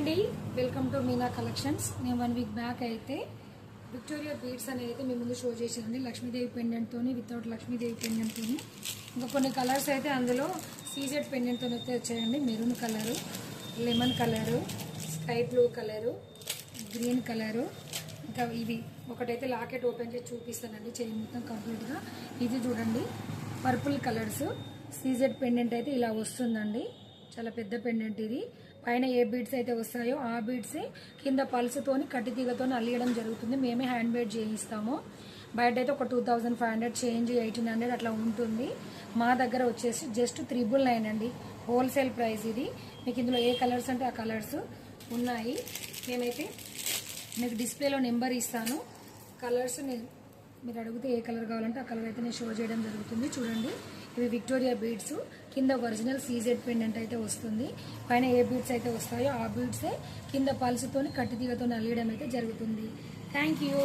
అండి, welcome to Meena collections. నేను 1 week back అయితే విక్టోరియా బీడ్స్ అనేది అయితే మీ ముందు షో చేశానండి. లక్ష్మీదేవి పెండెంట్తో, వితౌట్ లక్ష్మీదేవి పెండెంట్తో, ఇంకా కొన్ని కలర్స్ అయితే అందులో సీజెడ్ పెండెంట్తో అయితే వచ్చాయండి. Maroon colour, lemon colour, sky blue colour, green colour, ఇంకా ఇవి ఒకటైతే లాకెట్ ఓపెన్ చేసి చూపిస్తానండి చెయ్యి మొత్తం కంప్లీట్గా. ఇది చూడండి, పర్పుల్ కలర్స్ సీజెడ్ పెండెంట్ అయితే ఇలా వస్తుందండి. చాలా పెద్ద పెండెంట్ ఇది. పైన ఏ బీడ్స్ అయితే వస్తాయో ఆ బీడ్స్ కింద పల్సుతోని కట్టి తీగతో అల్లియడం జరుగుతుంది. మేమే హ్యాండ్ మేడ్ చేయిస్తాము. బయట అయితే ఒక 2500 చేంజ్, 1800 అట్లా ఉంటుంది. మా దగ్గర వచ్చేసి జస్ట్ 999 అండి, హోల్సేల్ ప్రైస్ ఇది. మీకు ఇందులో ఏ కలర్స్ అంటే ఆ కలర్స్ ఉన్నాయి. నేనైతే మీకు డిస్ప్లేలో నెంబర్ ఇస్తాను. కలర్స్ మీరు అడిగితే ఏ కలర్ కావాలంటే ఆ కలర్ అయితే నేను షో చేయడం జరుగుతుంది. చూడండి, ఇవి విక్టోరియా బీడ్స్. కింద ఒరిజినల్ సీజెడ్ పెండెంట్ అయితే వస్తుంది. పైన ఏ బీడ్స్ అయితే వస్తాయో ఆ బీడ్సే కింద పల్సుతోని కట్టి తీగతో అల్లియడం అయితే జరుగుతుంది. Thank you.